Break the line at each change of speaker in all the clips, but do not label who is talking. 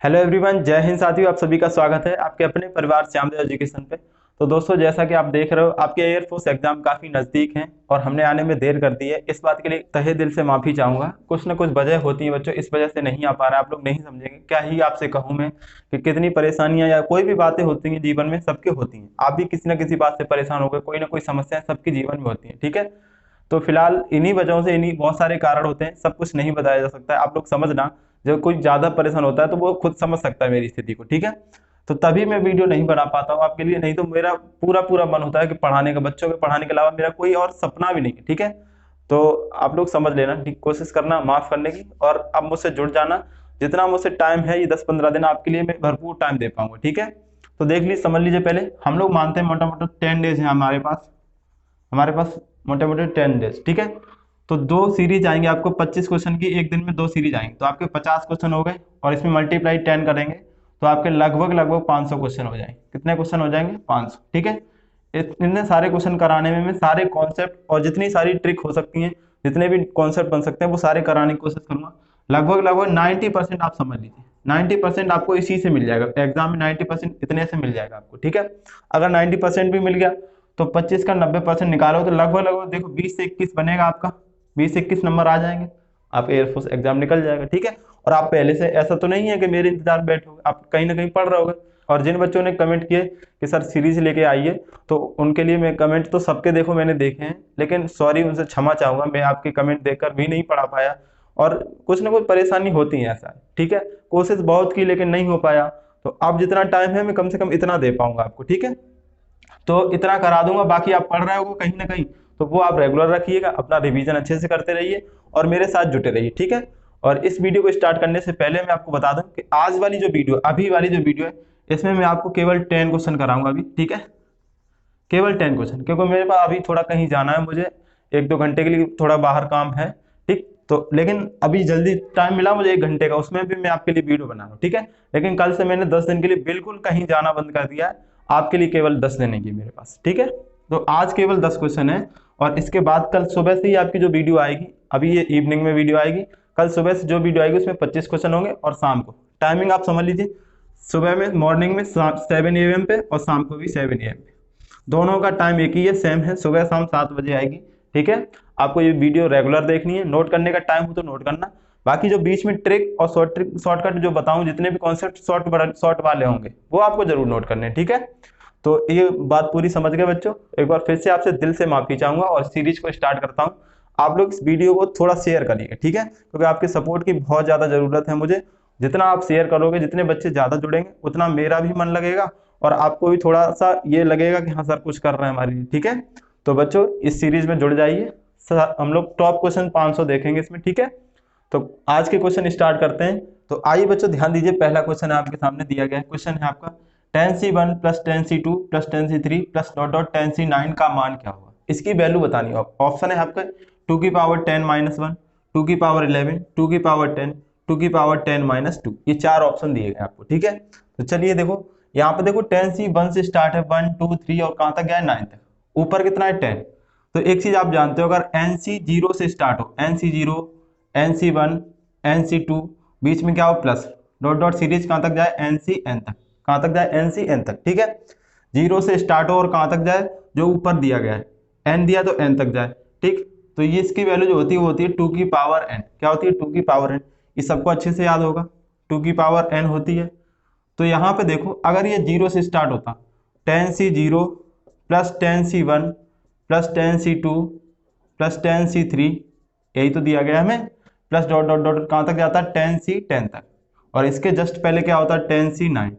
Hello everyone, जय हिंद साथियों। आप सभी का स्वागत है आपके अपने परिवार श्यामदेव एजुकेशन पे। तो दोस्तों, जैसा कि आप देख रहे हो, आपके एयरफोर्स एग्जाम काफी नजदीक हैं और हमने आने में देर कर दी है। इस बात के लिए तहे दिल से माफी चाहूंगा। कुछ ना कुछ वजह होती है बच्चों, इस वजह से नहीं आ पा रहा है। आप लोग नहीं समझेंगे, क्या ही आपसे कहूं मैं कि कितनी परेशानियां या कोई भी बातें होती हैं जीवन में, सबके होती हैं। आप भी किसी ना किसी बात से परेशान हो गए, कोई ना कोई समस्या सबके जीवन में होती है, ठीक है। तो फिलहाल इन्हीं वजहों से, इन्हीं बहुत सारे कारण होते हैं, सब कुछ नहीं बताया जा सकता है। आप लोग समझना, जब कोई ज्यादा परेशान होता है तो वो खुद समझ सकता है मेरी स्थिति को, ठीक है। तो तभी मैं वीडियो नहीं बना पाता हूँ आपके लिए, नहीं तो मेरा पूरा पूरा मन होता है कि पढ़ाने का, बच्चों के पढ़ाने के अलावा मेरा कोई और सपना भी नहीं है, ठीक है। तो आप लोग समझ लेना, ठीक, कोशिश करना माफ करने की, और अब मुझसे जुड़ जाना। जितना मुझसे टाइम है, ये 10-15 दिन आपके लिए मैं भरपूर टाइम दे पाऊंगा, ठीक है। तो देख लीजिए, समझ लीजिए, पहले हम लोग मानते हैं मोटा मोटा 10 डेज है हमारे पास मोटे मोटे 10 डेज, ठीक है। तो दो सीरीज आएंगे आपको 25 क्वेश्चन की, एक दिन में दो सीरीज आएंगे, तो आपके 50 क्वेश्चन हो गए, और इसमें मल्टीप्लाई 10 करेंगे तो आपके लगभग लगभग 500 क्वेश्चन हो जाएंगे। कितने क्वेश्चन हो जाएंगे? 500, ठीक है। इतने सारे क्वेश्चन कराने में मैं सारे कॉन्सेप्ट और जितनी सारी ट्रिक हो सकती हैं, जितने भी कॉन्सेप्ट बन सकते हैं, वो सारे कराने की कोशिश करूंगा। लगभग लगभग 90% आप समझ लीजिए, 90% आपको इसी से मिल जाएगा एग्जाम में। 90% इतने से मिल जाएगा आपको, ठीक है। अगर 90% भी मिल गया तो 25 का 90% निकालो तो लगभग लगभग देखो 20 से 21 बनेगा आपका। 20 से 21 नंबर आ जाएंगे, आप एयरफोर्स एग्जाम निकल जाएगा, ठीक है। और आप पहले से, ऐसा तो नहीं है कि मेरे इंतजार में बैठे होगे, आप कहीं ना कहीं पढ़ रहे होगे। और जिन बच्चों ने कमेंट किए कि सर सीरीज लेके आइए, तो उनके लिए मैं कमेंट तो सबके देखो मैंने देखे हैं, लेकिन सॉरी, उनसे क्षमा चाहूंगा, मैं आपके कमेंट देखकर भी नहीं पढ़ा पाया। और कुछ ना कुछ परेशानी होती है, ऐसा, ठीक है। कोशिश बहुत की लेकिन नहीं हो पाया। तो अब जितना टाइम है मैं कम से कम इतना दे पाऊंगा आपको, ठीक है। तो इतना करा दूंगा, बाकी आप पढ़ रहे हो कहीं ना कहीं, तो वो आप रेगुलर रखिएगा, अपना रिवीजन अच्छे से करते रहिए और मेरे साथ जुटे रहिए, ठीक है। और इस वीडियो को स्टार्ट करने से पहले मैं आपको बता दूं कि आज वाली जो वीडियो, अभी वाली जो वीडियो है, इसमें मैं आपको केवल 10 क्वेश्चन कराऊंगा अभी, ठीक है। केवल 10 क्वेश्चन, क्योंकि मेरे पास अभी थोड़ा कहीं जाना है मुझे, 1-2 घंटे के लिए थोड़ा बाहर काम है, ठीक। तो लेकिन अभी जल्दी टाइम मिला मुझे 1 घंटे का, उसमें भी मैं आपके लिए वीडियो बना रहा हूँ, ठीक है। लेकिन कल से मैंने 10 दिन के लिए बिल्कुल कहीं जाना बंद कर दिया है। आपके लिए केवल 10 दिन है मेरे पास, ठीक है। तो आज केवल 10 क्वेश्चन है, और इसके बाद कल सुबह से ही आपकी जो वीडियो आएगी, अभी ये इवनिंग में वीडियो आएगी, कल सुबह से जो वीडियो आएगी उसमें 25 क्वेश्चन होंगे, और शाम को टाइमिंग आप समझ लीजिए, सुबह में मॉर्निंग में 7 AM पे, और शाम को भी 7 AM पे। दोनों का टाइम एक ही है, सेम है, सुबह शाम 7 बजे आएगी, ठीक है। आपको ये वीडियो रेगुलर देखनी है, नोट करने का टाइम हो तो नोट करना। बाकी जो बीच में ट्रिक और शॉर्टकट जो बताऊं, जितने भी कॉन्सेप्ट शॉर्ट वाले होंगे, वो आपको जरूर नोट करने हैं, ठीक है। तो ये बात पूरी समझ गए बच्चों। एक बार फिर से आपसे दिल से माफी चाहूंगा, और सीरीज को स्टार्ट करता हूँ। आप लोग इस वीडियो को थोड़ा शेयर करिएगा, ठीक है, क्योंकि आपके सपोर्ट की बहुत ज्यादा जरूरत है मुझे। जितना आप शेयर करोगे, जितने बच्चे ज्यादा जुड़ेंगे, उतना मेरा भी मन लगेगा, और आपको भी थोड़ा सा ये लगेगा कि हाँ सर कुछ कर रहे हैं हमारे लिए, ठीक है। तो बच्चों, इस सीरीज में जुड़ जाइए। हम लोग टॉप क्वेश्चन 500 देखेंगे इसमें, ठीक है। तो आज के क्वेश्चन स्टार्ट करते हैं। तो आइए बच्चों, ध्यान दीजिए, पहला क्वेश्चन आपके सामने दिया गया है। क्वेश्चन है आपका, tan c1 plus tan c2 plus tan c3 plus dot dot tan c9 का मान क्या होगा। इसकी वैल्यू बतानी हो। ऑप्शन है आपका 2 की पावर 10-1, 2 की पावर 11, 2 की पावर 10, 2 की पावर 10-2, ये चार ऑप्शन दिए गए आपको, ठीक है। तो चलिए देखो, यहाँ पे देखो tan c1 से स्टार्ट है, 1 2 3 और कहाँ तक गया है? 9 तक। ऊपर कितना है? 10। तो एक चीज आप जानते हो, अगर nc0 से स्टार्ट हो, nc0, nc1, nc2, बीच में क्या हो? प्लस, डॉट डॉट सीरीज कहाँ तक जाए? ncn तक। कहाँ तक जाए? ncn तक, ठीक है। 0 से स्टार्ट हो और कहाँ तक जाए? जो ऊपर दिया गया है, n दिया तो n तक जाए, ठीक। तो ये इसकी वैल्यू जो होती है वो होती है 2 की पावर n। क्या होती है? 2 की पावर n। ये सबको अच्छे से याद होगा, 2 की पावर n होती है। तो यहाँ पे देखो, अगर ये 0 से स्टार्ट होता, tan c0 plus tan c1 plus tan c2 plus tan c3, यही तो दिया गया हमें, प्लस डॉट डॉट डॉट कहाँ तक जाता है? tan c10 तक। और इसके जस्ट पहले क्या होता है? tan c9।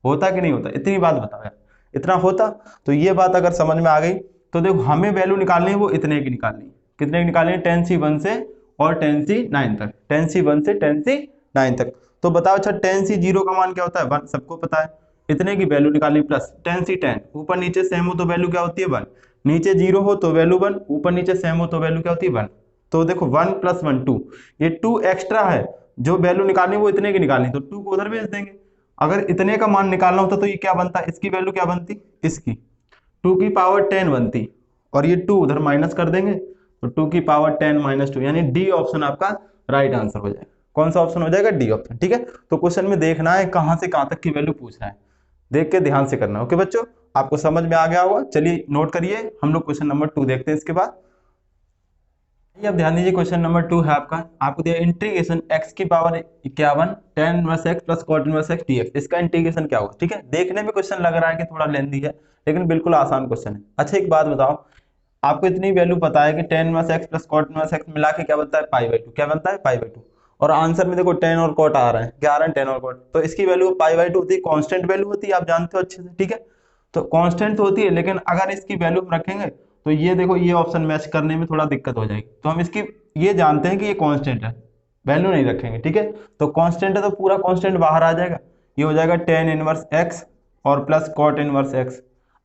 होता कि नहीं होता? इतनी बात बताओ यार, इतना होता। तो ये बात अगर समझ में आ गई, तो देखो हमें वैल्यू निकालनी है, वो इतने की निकालनी है। कितने की निकालनी है? tan c1 से और tan c9 तक, tan c1 से tan c9 तक। तो बताओ, अच्छा tan c0 का मान क्या होता है? 1, सबको पता है। इतने की वैल्यू निकालनी, प्लस tan c10, ऊपर नीचे सेम हो तो वैल्यू क्या होती है? 1। नीचे 0 हो तो वैल्यू 1, ऊपर नीचे सेम हो तो वैल्यू क्या होती है? 1। तो देखो 1 + 1 2, ये 2 एक्स्ट्रा है, जो वैल्यू निकालनी वो इतने की निकालनी, तो 2 को उधर भेज देंगे। अगर इतने का मान निकालना होता तो ये क्या बनता? इसकी वैल्यू क्या बनती? इसकी 2 की पावर 10 बनती, और ये 2 उधर माइनस कर देंगे, तो 2 की पावर 10 - 2, यानी डी ऑप्शन आपका राइट आंसर हो जाएगा। कौन सा ऑप्शन हो जाएगा? D option. ठीक है, तो क्वेश्चन में देखना है कहां से कहां तक की वैल्यू पूछ रहा है, देख के ध्यान से करना। ओके बच्चों, आपको समझ में आ गया होगा। चलिए नोट करिए, हम लोग क्वेश्चन नंबर 2 देखते हैं इसके बाद। ये अब ध्यान दीजिए, क्वेश्चन नंबर 2 है आपका, आपको दिया इंटीग्रेशन x की power 51 tan inverse x plus cot inverse x dx, इसका इंटीग्रेशन क्या होगा? ठीक है, देखने में क्वेश्चन लग रहा है कि थोड़ा लेंथी है, लेकिन बिल्कुल आसान क्वेश्चन है। अच्छा एक बात बताओ, आपको इतनी वैल्यू पता है कि tan inverse x plus cot inverse x मिला के क्या बनता है? π/2। क्या बनता है? π/2। और आंसर में देखो tan और cot आ रहा है, क्या आ रहा है? tan और cot। तो इसकी वैल्यू π/2 होती है, कांस्टेंट वैल्यू होती है, आप जानते हो अच्छे से। ठीक है, तो कांस्टेंट तो होती है, लेकिन अगर इसकी वैल्यू हम रखेंगे तो ये देखो ये ऑप्शन मैच करने में थोड़ा दिक्कत हो जाएगी। तो हम इसकी ये जानते हैं कि ये कांस्टेंट है, वैल्यू नहीं रखेंगे। ठीक है, तो कांस्टेंट है तो पूरा कांस्टेंट बाहर आ जाएगा, ये हो जाएगा tan इनवर्स x और प्लस cot इनवर्स x।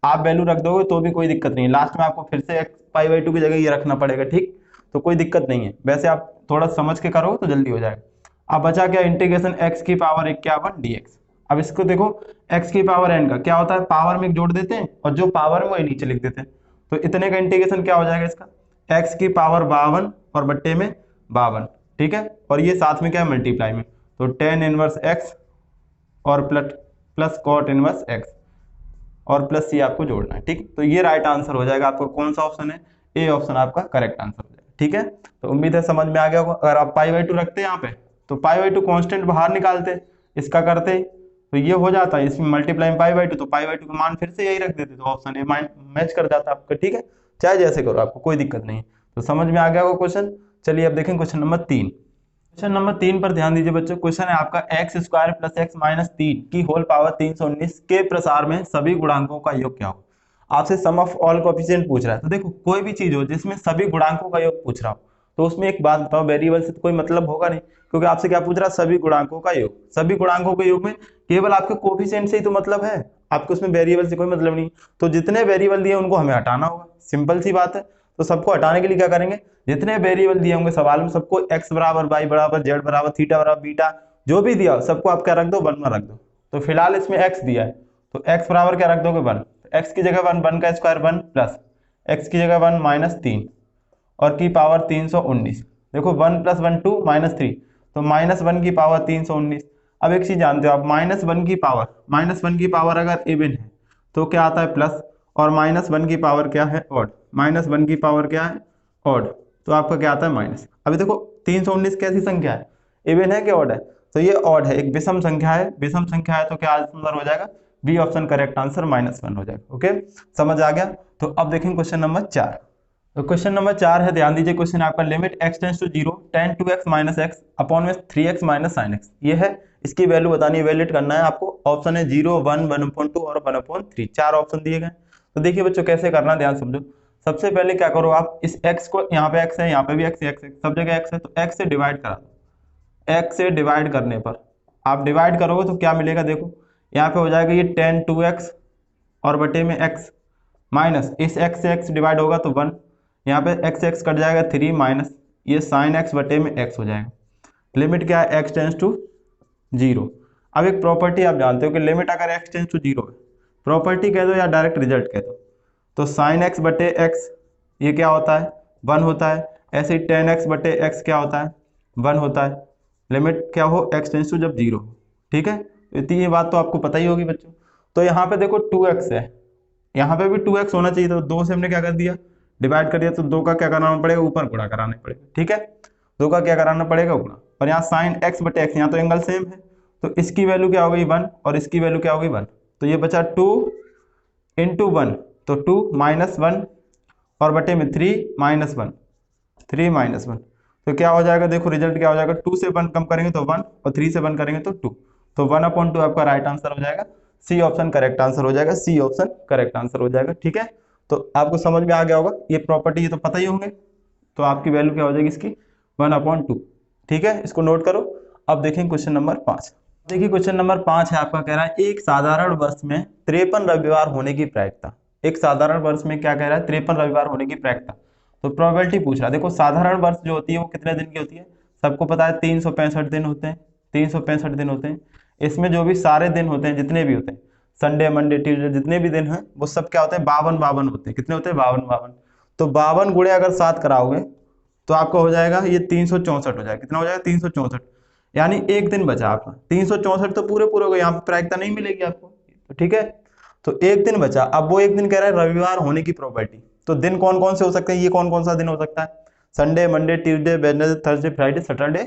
आप वैल्यू रख दोगे तो भी कोई दिक्कत नहीं है, लास्ट में आपको फिर से π/2 की जगह ये रखना पड़ेगा। ठीक, तो कोई दिक्कत नहीं है, वैसे आप थोड़ा समझ के करोगे तो जल्दी हो जाएगा। अब बचा क्या? इंटीग्रेशन x की पावर 51 dx। अब इसको देखो, x की पावर n का क्या होता है? पावर में एक जोड़ देते हैं और जो पावर है वो नीचे लिख देते हैं, तो इतने का इंटीग्रेशन क्या हो जाएगा इसका? x की पावर 52 और बट्टे में 52। ठीक है, और ये साथ में क्या है? मल्टीप्लाई में, तो tan इनवर्स x और प्लस cot इनवर्स x और प्लस ये आपको जोड़ना है। ठीक, तो ये राइट आंसर हो जाएगा। आपको कौन सा ऑप्शन है? ए ऑप्शन आपका करेक्ट आंसर हो जाएगा। ठीक है, तो उम्मीद है समझ में आ गया होगा। अगर आप π/2 रखते हैं यहाँ पे तो π/2 कांस्टेंट बाहर निकालते, इसका करते तो ये हो जाता है, इसमें मल्टीप्लाई में π/2, तो π/2 का मान फिर से यही रख देते तो ऑप्शन ए मैच कर जाता आपका। ठीक है, चाहे जैसे करो, आपको कोई दिक्कत नहीं है। तो समझ में आ गया होगा क्वेश्चन। चलिए अब देखें क्वेश्चन नंबर 3। क्वेश्चन नंबर 3 पर ध्यान दीजिए बच्चों। क्वेश्चन है आपका x square plus x minus 3 की होल पावर 319 के प्रसार में सभी गुणांकों का योग क्या होगा? आपसे सम ऑफ ऑल कोएफिशिएंट पूछ रहा है। तो देखो कोई भी चीज हो जिसमें सभी गुणांकों का योग पूछ रहा हो, तो उसमें एक बात बताओ, वेरिएबल से तो कोई मतलब होगा नहीं, क्योंकि आपसे क्या पूछ रहा है? सभी गुणांकों का योग। सभी गुणांकों के योग में केवल आपके कोएफिशिएंट से ही तो मतलब है, आपको उसमें वेरिएबल से कोई मतलब नहीं। तो जितने वेरिएबल दिए उनको हमें हटाना होगा, सिंपल सी बात है। तो सबको हटाने के लिए क्या करेंगे? जितने वेरिएबल दिए होंगे सवाल में सबको x बराबर y बराबर z बराबर थीटा बराबर बीटा जो भी दिया हो सबको आप क्या रख दो? 1 में रख दो। तो फिलहाल इसमें x दिया है तो x बराबर क्या रख दोगे? 1। तो x की जगह 1, 1 का स्क्वायर 1 प्लस x की जगह 1 माइनस 3 और की पावर 319। देखो 1 प्लस 1 2 माइनस 3, तो माइनस 1 की पावर 319। अब एक चीज जानते हो आप, माइनस 1 की पावर अगर इवन है तो क्या आता है? प्लस, और माइनस 1 की पावर क्या है? ऑड। माइनस 1 की पावर क्या है? ऑड, तो आपका क्या आता है? माइनस। अभी देखो 319 कैसी संख्या है? इवन है कि ऑड है? तो ये ऑड है, एक विषम संख्या है। विषम संख्या है तो क्या आंसर हो जाएगा? बी ऑप्शन करेक्ट आंसर, -1 हो जाएगा। ओके, समझ आ गया। तो अब देखेंगे क्वेश्चन नंबर 4। तो क्वेश्चन नंबर 4 है, ध्यान दीजिए। क्वेश्चन आपका limit x tends to 0 tan 2x minus x upon में 3x माइनस sin x, ये है। इसकी वैल्यू बतानी है, वैलिड करना है आपको। ऑप्शन है 0, 1, 1/2 और 1/3, 4 ऑप्शन दिए गए। तो देखिए बच्चों कैसे करना है, ध्यान समझो। सबसे पहले क्या करो आप, इस x को, यहाँ पे x है, यहाँ पे भी x है, सब जगह x है, तो x से डिवाइड करा दो। x से डिवाइड करने पर आप डिवाइड करोगे तो क्या मिलेगा? देखो यहाँ पे हो जाएगा ये tan 2x और बटे में x माइनस इस x से x डिवाइड होगा तो 1, यहाँ पे x कट जाएगा 3 माइनस ये साइन x बटे में x हो जाएगा। लिमिट क्या है? x tends to 0। अब एक प्रॉपर्टी आप जानते हो कि लिमिट अगर x टेंड्स टू 0 है, प्रॉपर्टी कह दो या डायरेक्ट रिजल्ट कह दो, तो साइन x बटे x ये क्या होता है? 1 होता है। ऐसे ही tan x बटे x क्या होता है? 1 होता है। लिमिट क्या हो? x टेंड्स टू जब 0। ठीक है, इतनी ये बात तो आपको पता ही होगी बच्चों। तो यहाँ पे देखो 2x है, यहाँ पे भी 2x होना चाहिए, तो 2 से हमने क्या कर दिया? डिवाइड कर दिया, तो 2 का क्या कराना पड़ेगा? ऊपर गुणा कराना पड़ेगा। ठीक है, 2 का क्या कराना पड़ेगा? गुणा। और यहाँ साइन x बटे x, यहाँ तो एंगल सेम है, तो इसकी वैल्यू क्या हो गई? 1 और इसकी वैल्यू क्या हो गई? 1। तो ये बचा 2 इंटू 1, तो 2 माइनस 1 और बटे में 3 माइनस 1, 3 माइनस 1, तो क्या हो जाएगा? देखो रिजल्ट क्या हो जाएगा? 2 से 1 कम करेंगे तो 1 और 3 से 1 करेंगे तो 2, तो 1/2 आपका राइट आंसर हो जाएगा। सी ऑप्शन करेक्ट आंसर हो जाएगा, सी ऑप्शन करेक्ट आंसर हो जाएगा। ठीक है, तो आपको समझ में आ गया होगा। ये प्रॉपर्टी ये तो पता ही होंगे, तो आपकी वैल्यू क्या हो जाएगी इसकी? 1/2। ठीक है, इसको नोट करो। अब देखें क्वेश्चन नंबर 5। देखिए क्वेश्चन नंबर 5 है आपका, कह रहा है एक साधारण वर्ष में 53 रविवार होने की प्रायिकता। एक साधारण वर्ष में क्या कह रहा है? 53 रविवार होने की प्रायिकता। तो प्रोबेबिलिटी पूछ रहा है। देखो साधारण वर्ष जो होती है वो कितने दिन की होती है? सबको पता है 365 दिन होते हैं, 365 दिन होते हैं। इसमें जो भी सारे दिन होते हैं, जितने भी होते हैं, संडे मंडे ट्यूसडे जितने भी दिन हैं, वो सब क्या होते हैं? 52 होते हैं। कितने होते हैं? 52। तो 52 गुणे अगर 7 कराओगे तो आपका हो जाएगा ये 364 हो जाएगा। कितना हो जाएगा? 364। यानी एक दिन बचा आपका। 364 तो पूरे पूरे हो गए, यहाँ पे प्रायिकता नहीं मिलेगी आपको, तो ठीक है। तो एक दिन बचा, अब वो एक दिन कह रहा है रविवार होने की प्रोबेबिलिटी। तो दिन कौन कौन से हो सकते हैं, ये कौन कौन सा दिन हो सकता है, Sunday, Monday, Tuesday, Wednesday, Thursday, Friday, Saturday.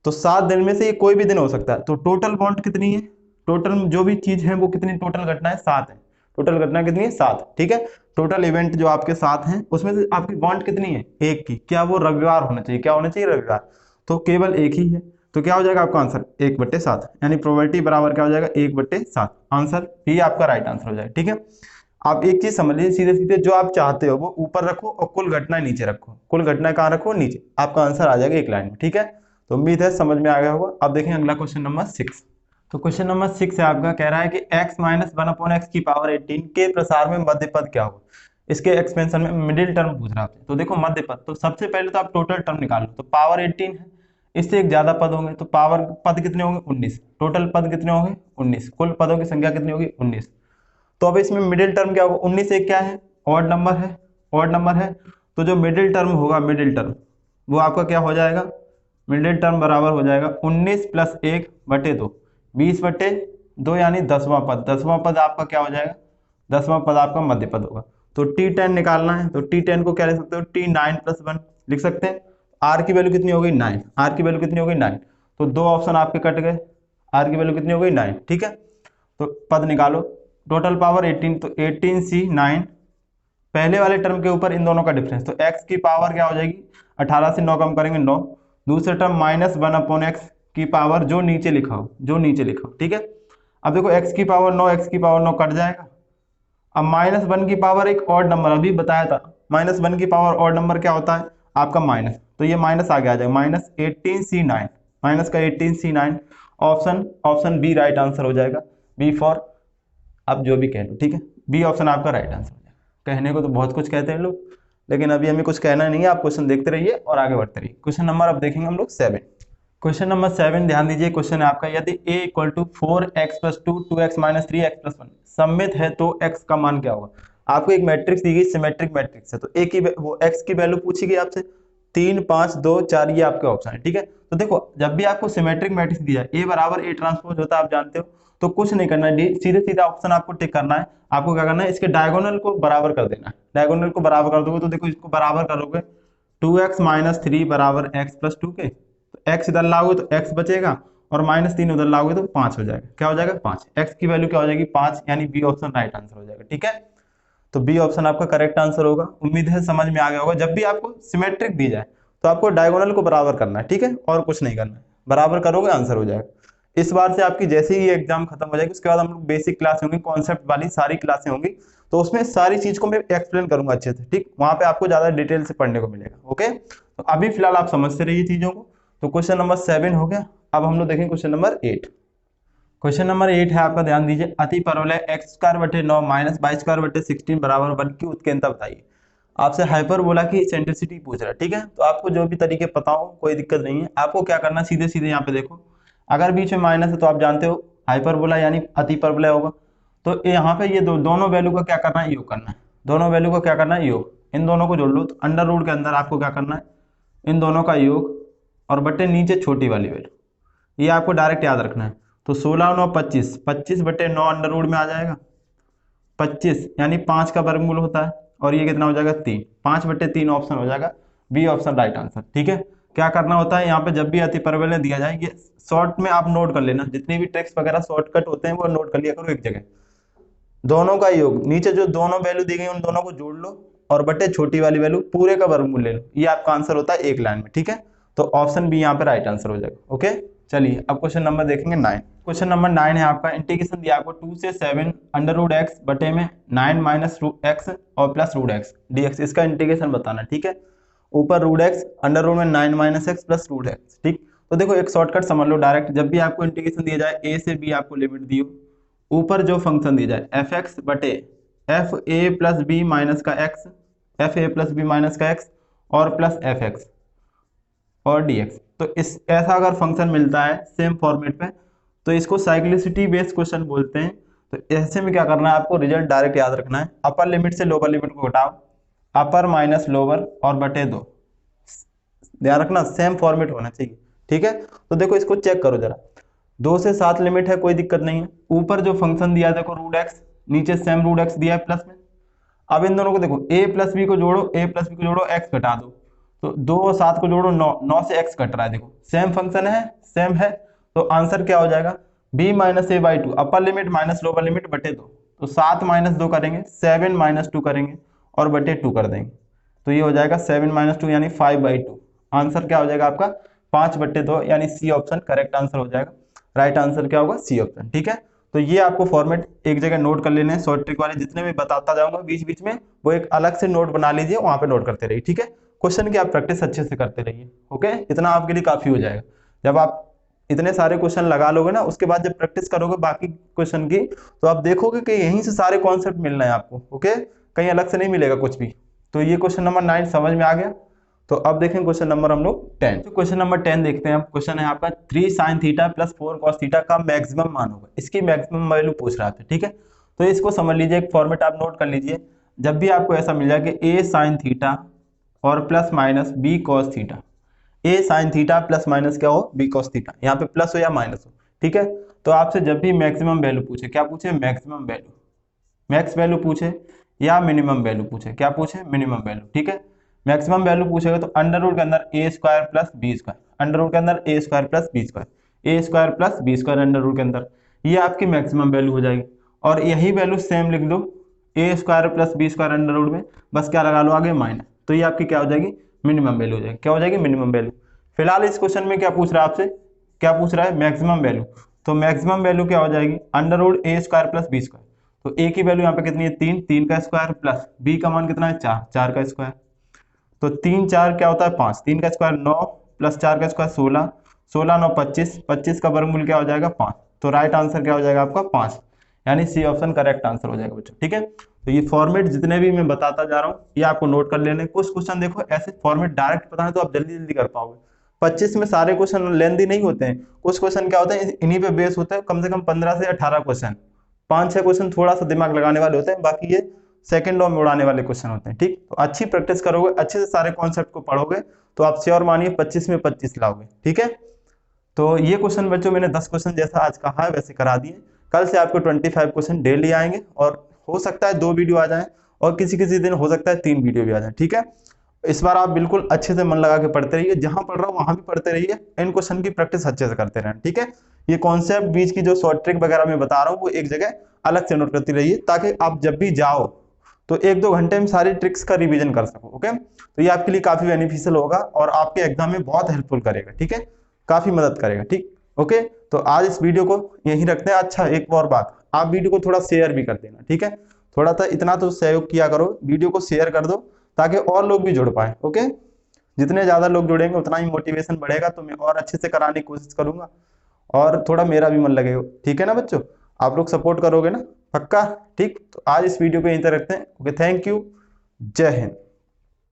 तो 7 दिन में से ये कोई भी दिन हो सकता है। तो टोटल बॉन्ड कितनी है, टोटल जो भी चीज है वो कितनी, टोटल घटना है 7 है। टोटल घटना कितनी है 7, ठीक है। टोटल इवेंट जो आपके 7 हैं उसमें से आपकी बॉन्ड कितनी है, एक की। क्या वो रविवार होना चाहिए, क्या होना चाहिए, रविवार। तो केवल एक ही है, तो क्या हो जाएगा आपका आंसर 1/7, यानी प्रोबेबिलिटी बराबर क्या हो जाएगा 1/7। आंसर भी आपका राइट आंसर हो जाएगा, ठीक है। आप एक चीज समझ लीजिए, सीधे सीधे जो आप चाहते हो वो ऊपर रखो और कुल घटना नीचे रखो। कुल घटना कहाँ रखो, नीचे। आपका आंसर आ जाएगा एक लाइन में, ठीक है। तो उम्मीद है समझ में आ गया होगा। अब देखें अगला क्वेश्चन नंबर 6। तो क्वेश्चन नंबर 6 है आपका, कह रहा है कि x - 1/x की पावर 18 के प्रसार में मध्य पद क्या होगा। इसके एक्सपेंशन में मिडिल टर्म पूछ रहा है। तो देखो मध्य पद, तो सबसे पहले तो आप टोटल टर्म निकाल लो। तो पावर 18 है, इससे एक ज्यादा पद होंगे, तो पावर पद कितने होंगे 19। टोटल पद कितने होंगे 19, कुल पदों की संख्या कितनी होगी 19। तो अब इसमें मिडिल टर्म क्या होगा, 19 एक क्या है, ऑड नंबर है, ऑड नंबर है। तो जो मिडिल टर्म होगा, मिडिल टर्म वो आपका क्या हो जाएगा, मिडिल टर्म बराबर हो जाएगा 19 + 1/2, 20/2 यानी 10वां पद। 10वां पद आपका क्या हो जाएगा, 10वां पद आपका मध्य पद होगा। तो T10 निकालना है, तो T10 को क्या लिख सकते हो, T9 + 1 लिख सकते हैं। R की वैल्यू कितनी हो गई 9, R की वैल्यू कितनी हो गई 9। तो दो ऑप्शन आपके कट गए, R की वैल्यू कितनी हो गई 9, ठीक है। तो पद निकालो, टोटल पावर 18, तो 18C 9, पहले वाले टर्म के ऊपर इन दोनों का डिफरेंस, तो x की पावर क्या हो जाएगी, 18 से 9 कम करेंगे 9। दूसरा टर्म -1/x की पावर, जो नीचे लिखा हो, जो नीचे लिखा हो, ठीक है। अब देखो x की पावर 9, x की पावर 9 कट जाएगा। अब -1 की पावर एक ऑड नंबर, अभी बताया था -1 की पावर ऑड नंबर क्या होता है आपका माइनस, तो ये माइनस आगे आ जाएगा, -18C9, माइनस का 18C9। Option option B right answer हो जाएगा, बी फॉर, आप जो भी कह लो, ठीक है। बी ऑप्शन आपका राइट आंसर हो जाएगा। कहने को तो बहुत कुछ कहते हैं लोग, लेकिन अभी हमें कुछ कहना नहीं है। आप क्वेश्चन देखते रहिए और आगे बढ़ते रहिए। क्वेश्चन नंबर अब देखेंगे हम लोग 7। क्वेश्चन नंबर 7 ध्यान दीजिए, क्वेश्चन है आपका, यदि a = 4x + 2 2x - 3x + 1 सममित है तो x का मान क्या होगा। आपको एक मैट्रिक्स दी गई, सिमेट्रिक मैट्रिक्स है, तो a की वो x की वैल्यू पूछी गई आपसे, 3 5 2 4, ये आपके ऑप्शन है, ठीक है। तो देखो जब भी आपको सिमेट्रिक मैट्रिक्स दिया है, a बराबर a ट्रांसपोज होता है, आप जानते हो। तो कुछ नहीं करना है, सीधे सीधा ऑप्शन आपको टिक करना है। आपको क्या करना है, इसके डायगोनल को बराबर कर देना है। डायगोनल को बराबर कर दोगे तो देखो इसको बराबर करोगे, 2x - 3 = x + 2 के, तो x इधर लाओगे तो x बचेगा, और -3 उधर लाओगे तो 5 हो जाएगा। क्या हो जाएगा 5, x की वैल्यू क्या हो जाएगी 5, यानी बी ऑप्शन राइट आंसर हो जाएगा, ठीक है। तो बी ऑप्शन आपका करेक्ट आंसर होगा। उम्मीद है समझ में आ गया होगा। जब भी आपको सिमेट्रिक दी जाए तो आपको डायगोनल को बराबर करना है, ठीक है, और कुछ नहीं करना है। बराबर करोगे आंसर हो जाएगा। इस बार से आपकी जैसे ही एग्जाम खत्म हो जाएगी, उसके बाद हम लोग बेसिक क्लास होंगी, कॉन्सेप्ट वाली सारी क्लासें होंगी, तो उसमें सारी चीज को मैं एक्सप्लेन करूंगा अच्छे से, ठीक। वहां पे आपको ज्यादा डिटेल से पढ़ने को मिलेगा, ओके। तो अभी फिलहाल आप समझते रहिए चीजों को। तो क्वेश्चन नंबर 7 हो गया। अब हम लोग देखेंगे क्वेश्चन नंबर 8। क्वेश्चन नंबर 8 है आपका, ध्यान दीजिए, अति परवलय x² / 9 - y² / 16 = 1 की उत्केंद्रता बताइए। आपसे हाइपरबोला की सेंट्रिसिटी पूछ रहा है, ठीक है। तो आपको जो भी तरीके पता हो कोई दिक्कत नहीं है। आपको क्या करना है, सीधे सीधे यहाँ पे देखो, अगर बीच में माइनस है तो आप जानते हो हाइपरबोला यानी अति परवलय होगा। तो यहाँ पे ये दोनों वैल्यू का क्या करना है, योग करना है। दोनों वैल्यू का क्या करना है, योग। इन दोनों को जोड़ लो, तो अंडर रूट के अंदर आपको क्या करना है, इन दोनों का योग, और बटे नीचे छोटी वाली वैल्यू, ये आपको डायरेक्ट याद रखना है। तो 16 9 25, 25/9 अंडर रूट में आ जाएगा 25, यानी 5 का वर्गमूल होता है, और ये कितना हो जाएगा 3, 5/3 ऑप्शन हो जाएगा, बी ऑप्शन राइट आंसर, ठीक है। क्या करना होता है यहाँ पे, जब भी अति परवलय दिया जाए, ये शॉर्ट में आप नोट कर लेना, जितने भी ट्रिक्स वगैरह शॉर्टकट होते हैं वो नोट कर लिया करो एक जगह। दोनों का योग, नीचे जो दोनों वैल्यू दी गई उन दोनों को जोड़ लो, और बटे छोटी वाली वैल्यू पूरे का वर्गमूल ले लो, ये आपका आंसर होता है एक लाइन में, ठीक है। तो ऑप्शन बी यहाँ पे राइट आंसर हो जाएगा, ओके। चलिए अब क्वेश्चन नंबर देखेंगे 9। क्वेश्चन नंबर 9 है आपका, इंटीग्रेशन दिया आपको 2 से 7 √x बटे में 9 - √x और +√x dx, इसका इंटीग्रेशन बताना, ठीक है। ऊपर √x, अंडर रूट में 9 - x +√x, ठीक। तो देखो एक शॉर्टकट समझ लो डायरेक्ट, जब भी आपको इंटीग्रेशन दिया जाए, a से b आपको लिमिट दी हो, ऊपर जो फंक्शन दिया जाए f(x) बटे fa + b माइनस का x, fa + b माइनस का x और प्लस fx और dx, तो इस ऐसा अगर फंक्शन मिलता है सेम फॉर्मेट पे, तो इसको साइक्लिसिटी बेस्ड क्वेश्चन बोलते हैं। तो ऐसे में क्या करना है, आपको रिजल्ट डायरेक्ट याद रखना है, अपर लिमिट से लोअर लिमिट को घटाओ, अपर माइनस लोअर और बटे 2, ध्यान रखना सेम फॉर्मेट होना चाहिए, ठीक है। तो देखो इसको चेक करो जरा, 2 से 7 लिमिट है, कोई दिक्कत नहीं है। ऊपर जो फंक्शन दिया है देखो रूट एक्स, नीचे सेम रूट एक्स दिया है प्लस में। अब इन दोनों को देखो, ए प्लस बी को जोड़ो, ए प्लस बी को जोड़ो, एक्स घटा दो, तो 2 और 7 को जोड़ो 9, 9 से एक्स कट रहा है, देखो सेम फंक्शन है, सेम है। तो आंसर क्या हो जाएगा, B minus A by two, upper limit minus lower limit बटे 2, तो 7 माइनस 2 करेंगे, 7 माइनस 2 करेंगे और बटे 2 कर देंगे, तो ये हो जाएगा 7 माइनस 2 यानी 5/2। आंसर क्या हो जाएगा आपका 5/2 यानी सी ऑप्शन करेक्ट आंसर हो जाएगा। राइट आंसर क्या होगा, सी ऑप्शन। ठीक है, तो ये आपको फॉर्मेट एक जगह नोट कर लेने हैं, शॉर्ट ट्रिक वाले जितने भी बताता जाऊंगा बीच बीच में, वो एक अलग से नोट बना लीजिए, वहां पे नोट करते रहिए। ठीक है, क्वेश्चन की आप प्रैक्टिस अच्छे से करते रहिए। ओके, इतना आपके लिए काफी हो जाएगा। जब आप इतने सारे क्वेश्चन लगा लोगे ना, उसके बाद जब प्रैक्टिस करोगे बाकी क्वेश्चन की, तो आप देखोगे कि यहीं से सारे कॉन्सेप्ट मिल रहे हैं आपको। ओके, कहीं अलग से नहीं मिलेगा कुछ भी। तो ये क्वेश्चन नंबर 9 समझ में आ गया। तो अब देखें क्वेश्चन नंबर हम लोग 10। तो क्वेश्चन नंबर 10 देखते हैं। क्वेश्चन है आपका 3 sin theta plus 4 cos theta का मैक्सिमम मान होगा, इसकी मैक्सिमम वैल्यू पूछ रहा था। ठीक है, तो इसको समझ लीजिए, एक फॉर्मेट आप नोट कर लीजिए। जब भी आपको ऐसा मिल जाए कि a sin थीटा और plus minus b cos theta, a sin theta plus minus क्या हो, b cos थीटा, यहाँ पे प्लस हो या माइनस हो। ठीक है, तो आपसे जब भी मैक्सिमम वैल्यू पूछे, क्या पूछे, मैक्सिमम वैल्यू, मैक्स वैल्यू पूछे या मिनिमम वैल्यू पूछे, क्या पूछे, मिनिमम वैल्यू। ठीक है, मैक्सिमम वैल्यू पूछेगा तो अंडर रूट के अंदर A square plus B square, under root के अंदर A square plus B square, A square plus B square under root के अंदर, ये आपकी मैक्सिमम वैल्यू हो जाएगी। और यही वैल्यू सेम लिख दो, A square plus B square under root में, बस क्या लगा लो आगे माइनस, तो ये आपकी क्या हो जाएगी, मिनिमम वैल्यू हो जाएगी। क्या हो जाएगी, मिनिमम वैल्यू। फिलहाल इस क्वेश्चन में क्या पूछ रहा है आपसे, क्या पूछ रहा है, मैक्सिमम वैल्यू। तो मैक्सिमम वैल्यू क्या हो जाएगी, अंडर रूट ए स्क्वायर प्लस बी स्क्वायर, तो ए की वैल्यू यहाँ पे कितनी है, 3, 3 का स्क्वायर प्लस बी का मान कितना है, 4, 4 का स्क्वायर, तो 3 4 क्या होता है 5, 3 का स्क्वायर 9 प्लस 4 का स्क्वायर 16, 16 9 25, 25 का वर्गमूल क्या हो जाएगा 5, तो राइट आंसर क्या हो जाएगा आपका 5, यानी सी ऑप्शन करेक्ट आंसर हो जाएगा बच्चों। ठीक है, तो ये फॉर्मेट जितने भी मैं बताता जा रहा हूँ ये आपको नोट कर लेने। कुछ क्वेश्चन देखो ऐसे फॉर्मेट डायरेक्ट पता है तो आप जल्दी जल्दी कर पाओगे। 25 में सारे क्वेश्चन लेंथी नहीं होते हैं, कुछ क्वेश्चन क्या होते हैं इन्हीं पे बेस होता है, कम से कम 15 से 18 क्वेश्चन, 5-6 क्वेश्चन थोड़ा सा दिमाग लगाने वाले होते हैं, बाकी ये सेकंड लॉ में उड़ाने वाले क्वेश्चन होते हैं। ठीक, तो अच्छी प्रैक्टिस करोगे, अच्छे से सारे कॉन्सेप्ट को पढ़ोगे, तो आप श्योर मानिए 25 में 25 लाओगे। ठीक है, तो ये क्वेश्चन बच्चों मैंने 10 क्वेश्चन जैसा आज कहा है वैसे करा दिए। कल से आपको 25 क्वेश्चन डेली आएंगे, और हो सकता है 2 वीडियो आ जाए, और किसी किसी दिन हो सकता है 3 वीडियो भी आ जाए। ठीक है, इस बार आप बिल्कुल अच्छे से मन लगा के पढ़ते रहिए, जहां पढ़ रहा हूँ वहां भी पढ़ते रहिए, इन क्वेश्चन की प्रैक्टिस अच्छे से करते रहें। ठीक है, ये कॉन्सेप्ट बीच की जो शॉर्ट ट्रिक वगैरह मैं बता रहा हूँ वो एक जगह अलग से नोट करती रहिए, ताकि आप जब भी जाओ तो 1-2 घंटे में सारी ट्रिक्स का रिवीजन कर सको। ओके, तो ये आपके लिए काफी बेनिफिशियल होगा और आपके एग्जाम में बहुत हेल्पफुल करेगा। ठीक है, काफी मदद करेगा। ठीक, ओके, तो आज इस वीडियो को यहीं रखते हैं। अच्छा, एक और बात, आप वीडियो को थोड़ा शेयर भी कर देना। ठीक है, थोड़ा सा इतना तो सहयोग किया करो, वीडियो को शेयर कर दो ताकि और लोग भी जुड़ पाए। ओके, जितने ज्यादा लोग जुड़ेंगे उतना ही मोटिवेशन बढ़ेगा, तो मैं और अच्छे से कराने की कोशिश करूंगा और थोड़ा मेरा भी मन लगेगा। ठीक है ना बच्चों, आप लोग सपोर्ट करोगे ना, पक्का। ठीक, तो आज इस वीडियो को यहीं तक रखते हैं। ओके, थैंक यू, जय हिंद।